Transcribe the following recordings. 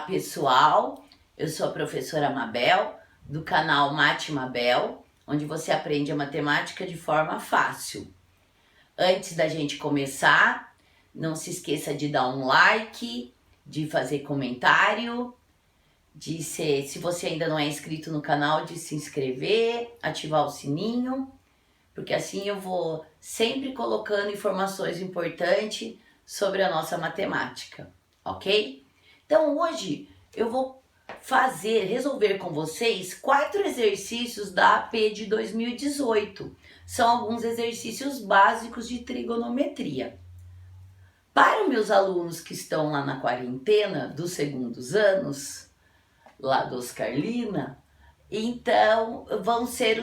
pessoal, eu sou a professora Mabel, do canal Mate Mabel, onde você aprende a matemática de forma fácil. Antes da gente começar, não se esqueça de dar um like, de fazer comentário, se você ainda não é inscrito no canal, de se inscrever, ativar o sininho, porque assim eu vou sempre colocando informações importantes sobre a nossa matemática, ok? Então hoje eu vou resolver com vocês 4 exercícios da AP de 2018. São alguns exercícios básicos de trigonometria. Para os meus alunos que estão lá na quarentena dos segundos anos, lá do Oscarlina, então vão ser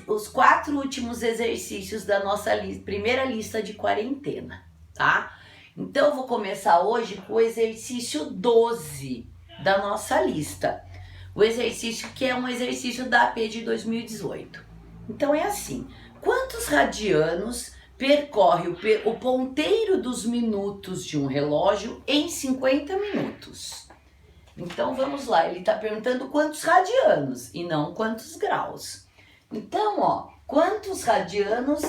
os 4 últimos exercícios da nossa primeira lista de quarentena, tá? Então eu vou começar hoje com o exercício 12 da nossa lista. O exercício que é um exercício da AP de 2018. Então é assim: quantos radianos percorre o ponteiro dos minutos de um relógio em 50 minutos? Então vamos lá, ele está perguntando quantos radianos e não quantos graus. Então, ó, quantos radianos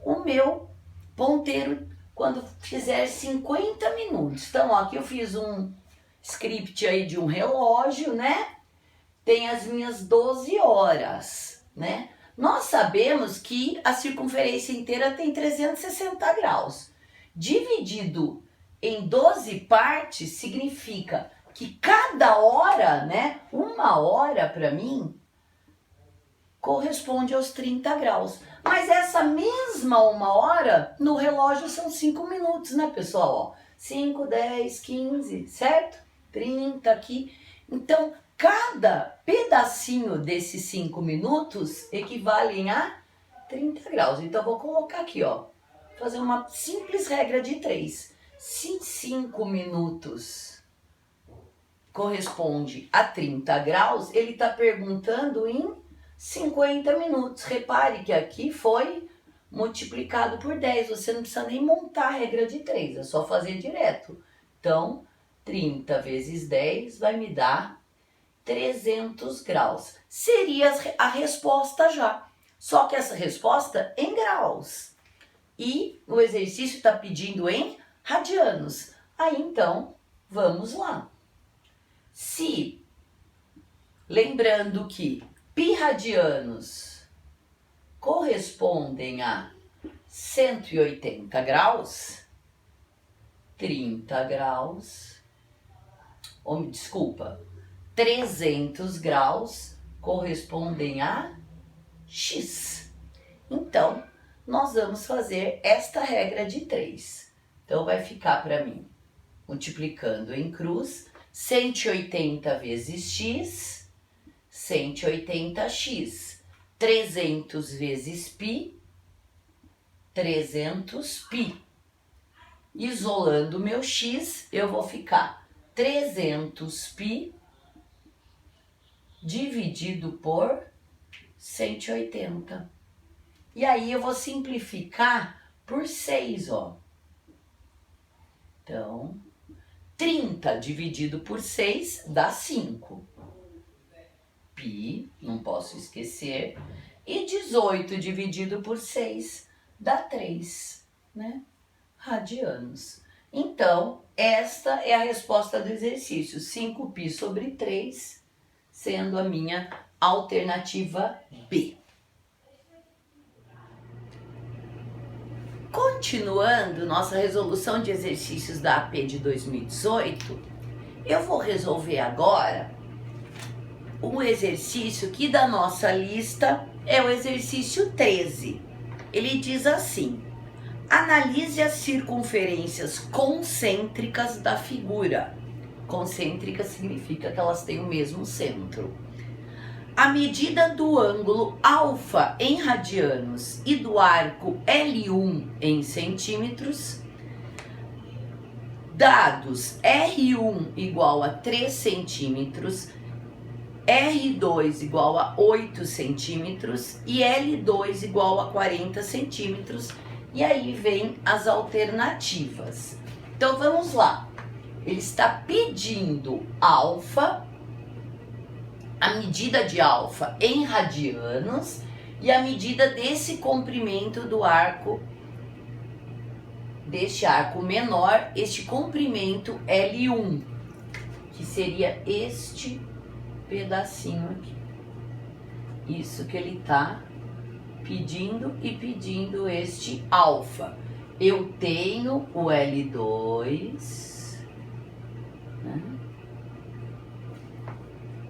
o meu ponteiro quando fizer 50 minutos? Então, ó, aqui eu fiz um script aí de um relógio, né? Tem as minhas 12 horas, né? Nós sabemos que a circunferência inteira tem 360 graus. Dividido em 12 partes significa que cada hora, né? Uma hora para mim corresponde aos 30 graus. Mas essa mesma uma hora no relógio são 5 minutos, né, pessoal? Ó, 5, 10, 15, certo? 30 aqui. Então, cada pedacinho desses 5 minutos equivalem a 30 graus. Então, vou colocar aqui, ó, fazer uma simples regra de 3. Se 5 minutos corresponde a 30 graus, ele está perguntando em 50 minutos. Repare que aqui foi multiplicado por 10. Você não precisa nem montar a regra de 3, é só fazer direto. Então, 30 vezes 10 vai me dar 300 graus. Seria a resposta já. Só que essa resposta em graus. E o exercício está pedindo em radianos. Aí então, vamos lá. Se, lembrando que π radianos correspondem a 180 graus, 30 graus, desculpa, 300 graus correspondem a x. Então, nós vamos fazer esta regra de 3. Então, vai ficar para mim, multiplicando em cruz, 180 vezes x, 180x. 300 vezes π, 300π. Isolando meu x, eu vou ficar 300π dividido por 180. E aí eu vou simplificar por 6, ó. Então, 30 dividido por 6 dá 5. Π, não posso esquecer. E 18 dividido por 6 dá 3, né? Radianos. Então, esta é a resposta do exercício. 5π sobre 3, sendo a minha alternativa B. Continuando nossa resolução de exercícios da AP de 2018, eu vou resolver agora um exercício que da nossa lista é o exercício 13. Ele diz assim: analise as circunferências concêntricas da figura. Concêntrica significa que elas têm o mesmo centro. A medida do ângulo alfa em radianos e do arco L1 em centímetros, dados R1 igual a 3 centímetros, R2 igual a 8 centímetros e L2 igual a 40 centímetros. E aí vem as alternativas. Então vamos lá. ele está pedindo alfa, a medida de alfa em radianos e a medida desse comprimento do arco, deste arco menor, este comprimento L1, que seria este pedacinho aqui. Isso que ele está pedindo e pedindo este alfa. Eu tenho o L2, né,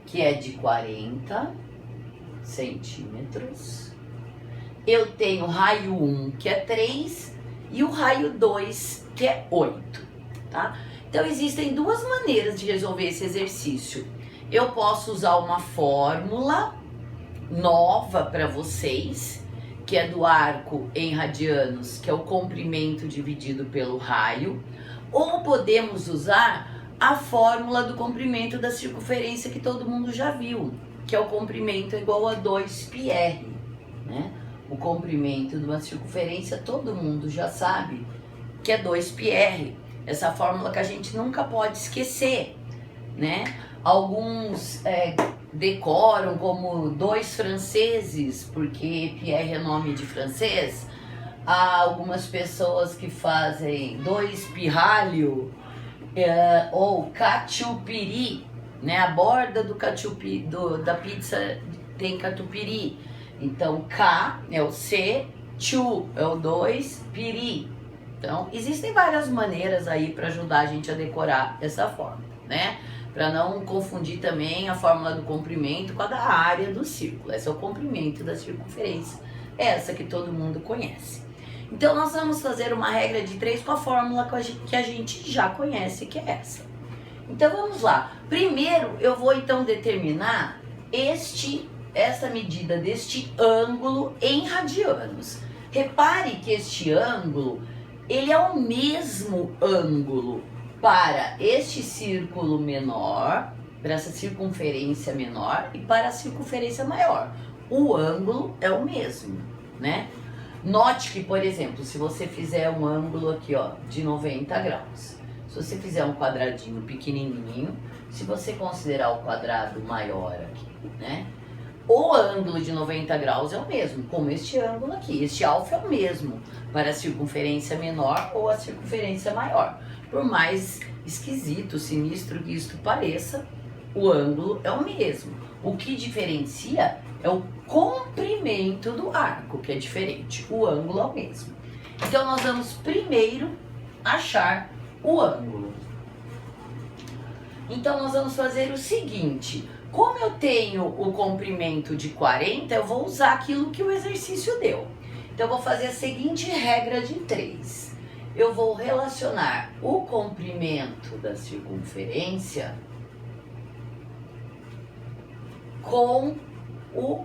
que é de 40 centímetros. Eu tenho o raio 1, que é 3, e o raio 2, que é 8, tá? Então, existem duas maneiras de resolver esse exercício. Eu posso usar uma fórmula nova para vocês, que é do arco em radianos, que é o comprimento dividido pelo raio, ou podemos usar a fórmula do comprimento da circunferência que todo mundo já viu, que é o comprimento igual a 2πr, né? O comprimento de uma circunferência todo mundo já sabe que é 2πr, essa fórmula que a gente nunca pode esquecer, né? Alguns decoram como 2 franceses, porque Pierre é nome de francês. Há algumas pessoas que fazem 2 pirralho, ou catupiry, né? A borda do catupiry, da pizza tem catupiry. Então, K é o C, chu é o 2, piri. Então, existem várias maneiras aí para ajudar a gente a decorar essa fórmula, né? Para não confundir também a fórmula do comprimento com a da área do círculo. Esse é o comprimento da circunferência, essa que todo mundo conhece. Então, nós vamos fazer uma regra de 3 com a fórmula que a gente já conhece, que é essa. Então, vamos lá. Primeiro, eu vou então determinar essa medida deste ângulo em radianos. Repare que este ângulo, ele é o mesmo ângulo para este círculo menor, para essa circunferência menor e para a circunferência maior. O ângulo é o mesmo, né? Note que, por exemplo, se você fizer um ângulo aqui, ó, de 90 graus, se você fizer um quadradinho pequenininho, se você considerar o quadrado maior aqui, né? O ângulo de 90 graus é o mesmo, como este ângulo aqui. Este alfa é o mesmo para a circunferência menor ou a circunferência maior. Por mais esquisito, sinistro que isto pareça, o ângulo é o mesmo. O que diferencia é o comprimento do arco, que é diferente. O ângulo é o mesmo. Então, nós vamos primeiro achar o ângulo. Então, nós vamos fazer o seguinte. Como eu tenho o comprimento de 40, eu vou usar aquilo que o exercício deu. Então, eu vou fazer a seguinte regra de 3. Eu vou relacionar o comprimento da circunferência com o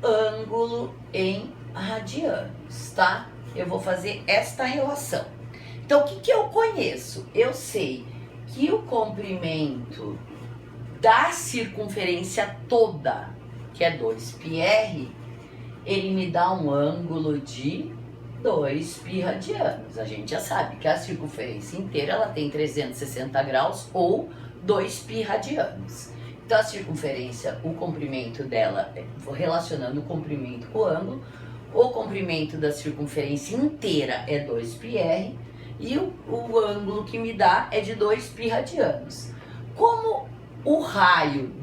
ângulo em radianos, tá? Eu vou fazer esta relação. Então, o que eu conheço? Eu sei que o comprimento da circunferência toda, que é 2πr, ele me dá um ângulo de 2π radianos. A gente já sabe que a circunferência inteira ela tem 360 graus ou 2π radianos. Então a circunferência, o comprimento dela, relacionando o comprimento com o ângulo, o comprimento da circunferência inteira é 2πr e o ângulo que me dá é de 2π radianos. Como o raio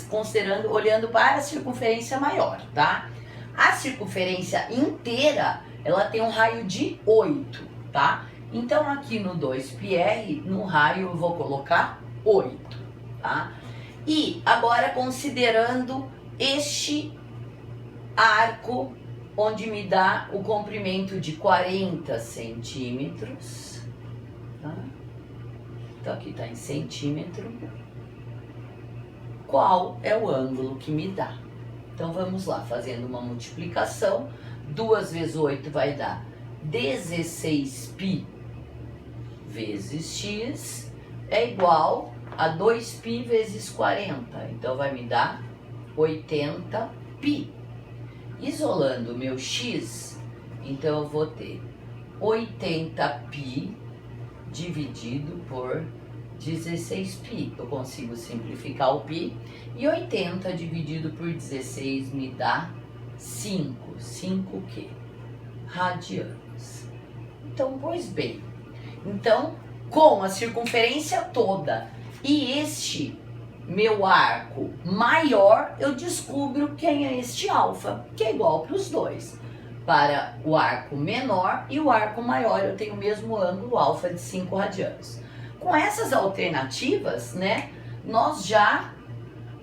considerando, olhando para a circunferência maior, tá? A circunferência inteira, ela tem um raio de 8, tá? Então, aqui no 2πr, no raio eu vou colocar 8, tá? E agora, considerando este arco, onde me dá o comprimento de 40 centímetros, tá? Então, aqui tá em centímetro. Qual é o ângulo que me dá? Então, vamos lá, fazendo uma multiplicação. 2 vezes 8 vai dar 16π vezes x é igual a 2π vezes 40. Então, vai me dar 80π. Isolando o meu x, então eu vou ter 80π dividido por 16π. Eu consigo simplificar o π. E 80 dividido por 16 me dá 5. 5 o quê? Radianos. Então, pois bem. Então, com a circunferência toda e este meu arco maior, eu descubro quem é este alfa, que é igual para os dois. Para o arco menor e o arco maior, eu tenho o mesmo ângulo, alfa de 5 radianos. Com essas alternativas, né, nós já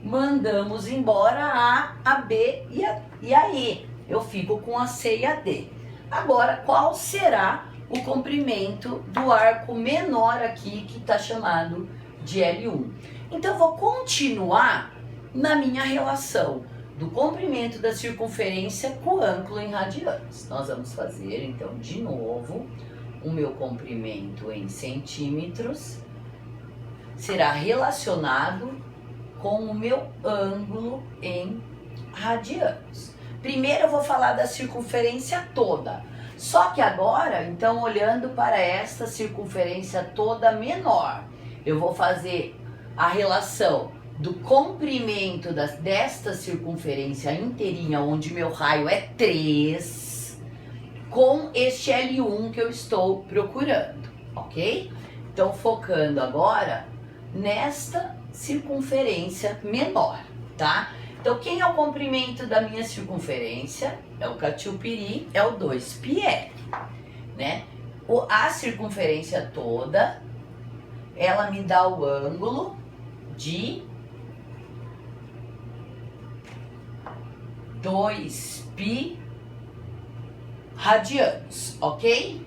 mandamos embora a B e a E. Eu fico com a C e a D. Agora, qual será o comprimento do arco menor aqui, que está chamado de L1? Então, eu vou continuar na minha relação do comprimento da circunferência com o ângulo em radianos. Nós vamos fazer, então, de novo, o meu comprimento em centímetros será relacionado com o meu ângulo em radianos. Primeiro eu vou falar da circunferência toda. Só que agora, então, olhando para esta circunferência toda menor, eu vou fazer a relação do comprimento desta circunferência inteirinha, onde meu raio é 3, com este L1 que eu estou procurando, ok? Então, focando agora nesta circunferência menor, tá? Então, quem é o comprimento da minha circunferência? É o catiupiri, é o 2πr, né? A circunferência toda, ela me dá o ângulo de 2π radianos, ok?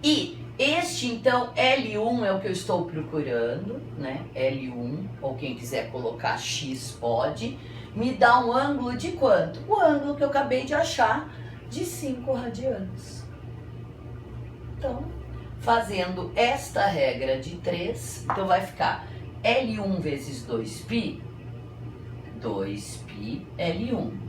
E este, então, L1 é o que eu estou procurando, né? L1, ou quem quiser colocar X pode, me dá um ângulo de quanto? O ângulo que eu acabei de achar, de 5 radianos. Então, fazendo esta regra de 3, então vai ficar L1 vezes 2π, 2π L1.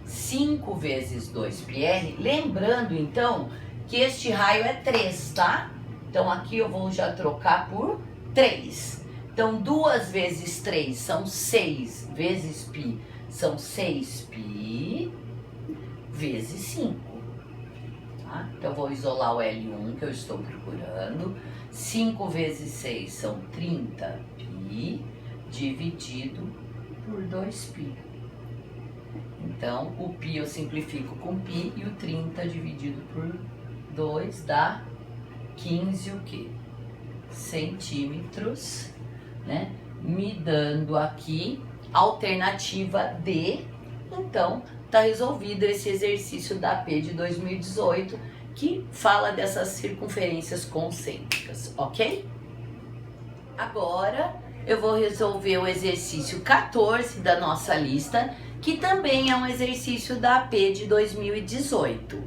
5 vezes 2πr, lembrando então que este raio é 3, tá? Então aqui eu vou já trocar por 3. Então 2 vezes 3 são 6, vezes π são 6π, vezes 5. Tá? Então eu vou isolar o L1 que eu estou procurando. 5 vezes 6 são 30π, dividido por 2π. Então, o π eu simplifico com π e o 30 dividido por 2 dá 15 o quê? Centímetros, né? Me dando aqui alternativa D. Então, tá resolvido esse exercício da AP de 2018 que fala dessas circunferências concêntricas, ok? Agora, eu vou resolver o exercício 14 da nossa lista, que também é um exercício da AP de 2018.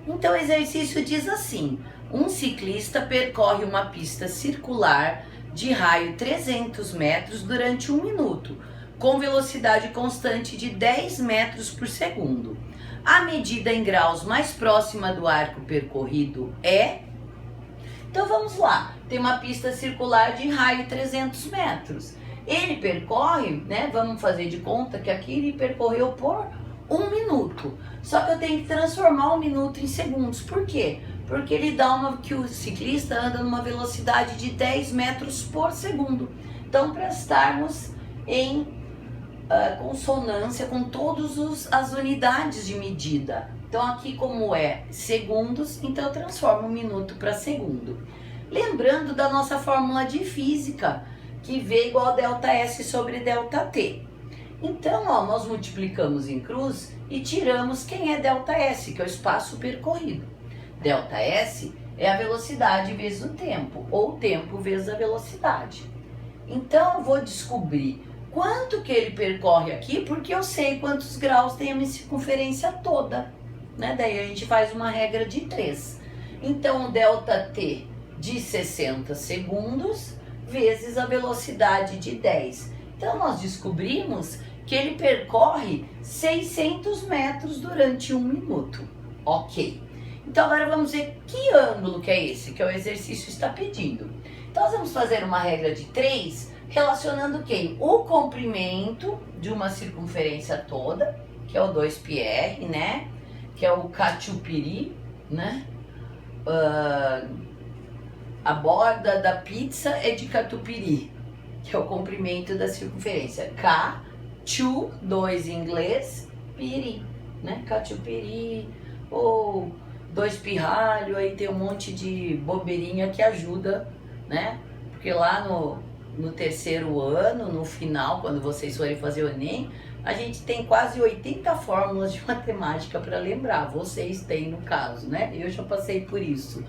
Então, o exercício diz assim: um ciclista percorre uma pista circular de raio 300 metros durante 1 minuto, com velocidade constante de 10 metros por segundo. A medida em graus mais próxima do arco percorrido é... Então, vamos lá. Tem uma pista circular de raio 300 metros. Ele percorre, né? Vamos fazer de conta que aqui ele percorreu por 1 minuto. Só que eu tenho que transformar 1 minuto em segundos. Por quê? Porque ele dá que o ciclista anda numa velocidade de 10 metros por segundo. Então, para estarmos em consonância com todas as unidades de medida. Então, aqui como é segundos, então eu transformo 1 minuto para segundo. Lembrando da nossa fórmula de física, que V igual a delta S sobre delta T. Então, ó, nós multiplicamos em cruz e tiramos quem é delta S, que é o espaço percorrido. Delta S é a velocidade vezes o tempo, ou tempo vezes a velocidade. Então, eu vou descobrir quanto que ele percorre aqui, porque eu sei quantos graus tem a minha circunferência toda, né? Daí a gente faz uma regra de 3. Então, delta T de 60 segundos vezes a velocidade de 10. Então, nós descobrimos que ele percorre 600 metros durante 1 minuto. Ok. Então agora vamos ver que ângulo que é esse, que o exercício está pedindo. Então nós vamos fazer uma regra de 3, relacionando quem? O comprimento de uma circunferência toda, que é o 2πr, né? Que é o catupiry, né? A borda da pizza é de catupiry, que é o comprimento da circunferência. Chu, 2 em inglês, piri, né? Catupiry, ou 2 pirralho, aí tem um monte de bobeirinha que ajuda, né? Porque lá no terceiro ano, no final, quando vocês forem fazer o Enem, a gente tem quase 80 fórmulas de matemática para lembrar. Vocês têm, no caso, né? Eu já passei por isso.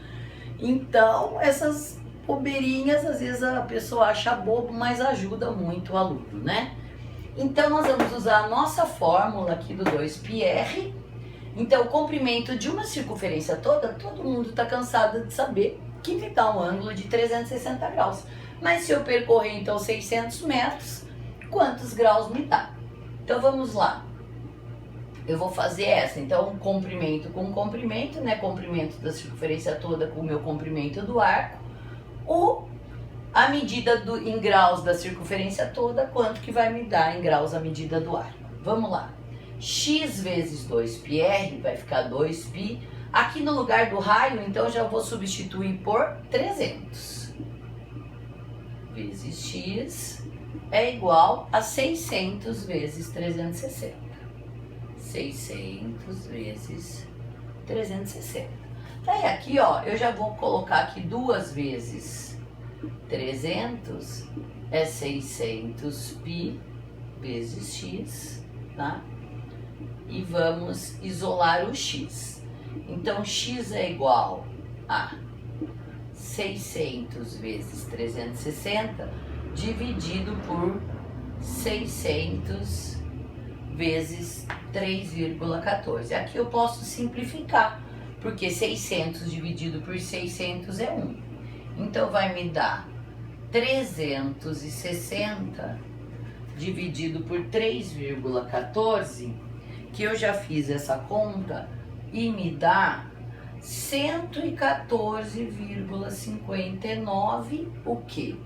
Então, essas bobeirinhas, às vezes a pessoa acha bobo, mas ajuda muito o aluno, né? Então, nós vamos usar a nossa fórmula aqui do 2πr. Então, o comprimento de uma circunferência toda, todo mundo está cansado de saber que me dá um ângulo de 360 graus. Mas se eu percorrer, então, 600 metros, quantos graus me dá? Então, vamos lá. Eu vou fazer essa, então, comprimento com comprimento, né? Comprimento da circunferência toda com o meu comprimento do arco. A medida em graus da circunferência toda, quanto que vai me dar em graus a medida do arco. Vamos lá. X vezes 2πr vai ficar 2π. Aqui no lugar do raio, então, já vou substituir por 300. Vezes x é igual a 600 vezes 360. 600 vezes 360. Aí aqui, ó, eu já vou colocar aqui 2 vezes 300 é 600π vezes x, tá? E vamos isolar o x. Então, x é igual a 600 vezes 360 dividido por 600 vezes 3,14. Aqui eu posso simplificar, porque 600 dividido por 600 é 1. Então, vai me dar 360 dividido por 3,14, que eu já fiz essa conta, e me dá 114,59 o quê?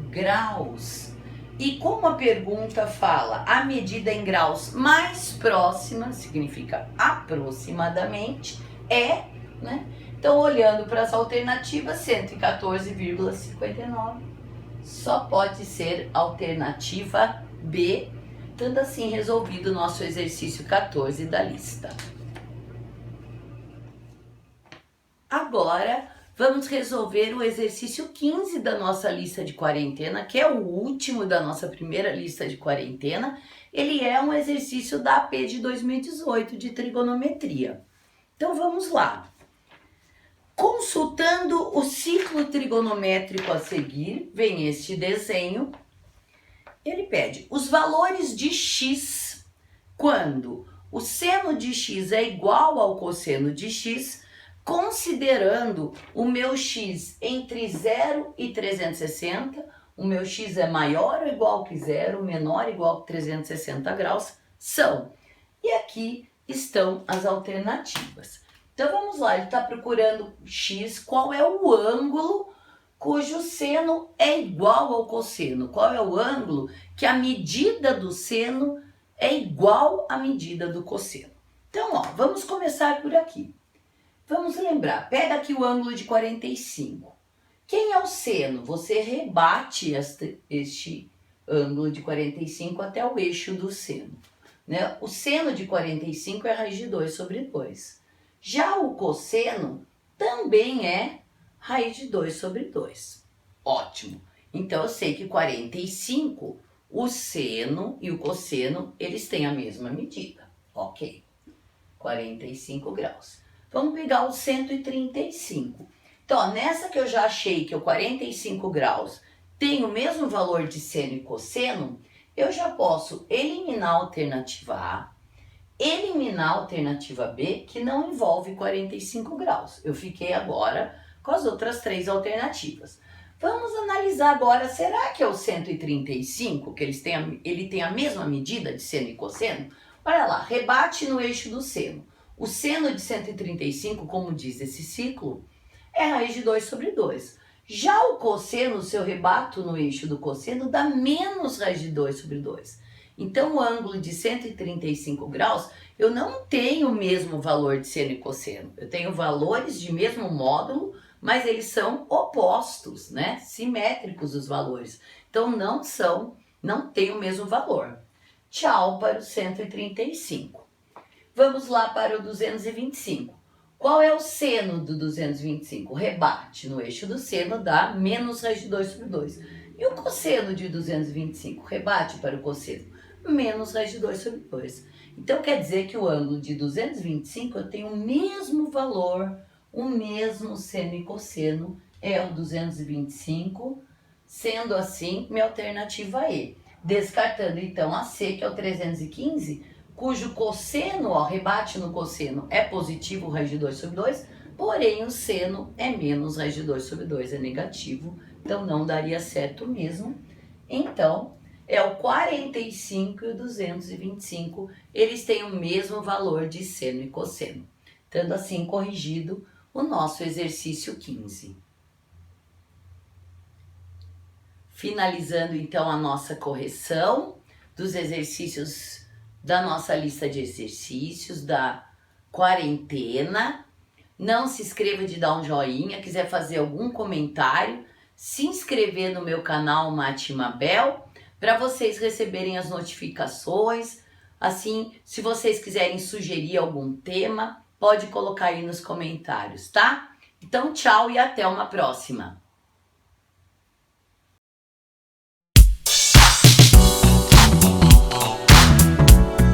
Graus. E como a pergunta fala a medida em graus mais próxima, significa aproximadamente, né? Então, olhando para as alternativas, 114,59 só pode ser alternativa B, tendo assim resolvido o nosso exercício 14 da lista. Agora, vamos resolver o exercício 15 da nossa lista de quarentena, que é o último da nossa primeira lista de quarentena. Ele é um exercício da AP de 2018 de trigonometria. Então, vamos lá. Consultando o ciclo trigonométrico a seguir, vem este desenho. Ele pede os valores de x quando o seno de x é igual ao cosseno de x, considerando o meu x entre 0 e 360, o meu x é maior ou igual que 0, menor ou igual que 360 graus, são. E aqui estão as alternativas. Então vamos lá, ele está procurando x, qual é o ângulo cujo seno é igual ao cosseno? Qual é o ângulo que a medida do seno é igual à medida do cosseno? Então, ó, vamos começar por aqui. Vamos lembrar, pega aqui o ângulo de 45. Quem é o seno? Você rebate este ângulo de 45 até o eixo do seno, né? O seno de 45 é raiz de 2 sobre 2. Já o cosseno também é raiz de 2 sobre 2. Ótimo! Então, eu sei que 45, o seno e o cosseno, eles têm a mesma medida. Ok. 45 graus. Vamos pegar o 135. Então, ó, nessa que eu já achei que o 45 graus tem o mesmo valor de seno e cosseno, eu já posso eliminar a alternativa A, eliminar a alternativa B, que não envolve 45 graus. Eu fiquei agora com as outras 3 alternativas. Vamos analisar agora, será que é o 135, que ele tem a mesma medida de seno e cosseno? Olha lá, rebate no eixo do seno. O seno de 135, como diz esse ciclo, é raiz de 2 sobre 2. Já o cosseno, se eu rebato no eixo do cosseno, dá menos raiz de 2 sobre 2. Então, o ângulo de 135 graus, eu não tenho o mesmo valor de seno e cosseno. Eu tenho valores de mesmo módulo, mas eles são opostos, né? Simétricos os valores. Então, não tem o mesmo valor. Tchau para o 135. Vamos lá para o 225. Qual é o seno do 225? Rebate no eixo do seno dá menos raiz de 2 sobre 2. E o cosseno de 225? Rebate para o cosseno, menos raiz de 2 sobre 2. Então quer dizer que o ângulo de 225 eu tenho o mesmo valor, o mesmo seno e cosseno, é o 225, sendo assim minha alternativa E. Descartando então a C, que é o 315, cujo cosseno, ó, rebate no cosseno é positivo, raiz de 2 sobre 2, porém o seno é menos raiz de 2 sobre 2, é negativo, então não daria certo mesmo. Então, é o 45 e o 225, eles têm o mesmo valor de seno e cosseno. Tendo assim corrigido o nosso exercício 15. Finalizando então a nossa correção dos exercícios da nossa lista de exercícios da quarentena. Não se esqueça de dar um joinha, quiser fazer algum comentário, se inscrever no meu canal Mate Mabel, para vocês receberem as notificações. Assim, se vocês quiserem sugerir algum tema, pode colocar aí nos comentários, tá? Então, tchau e até uma próxima!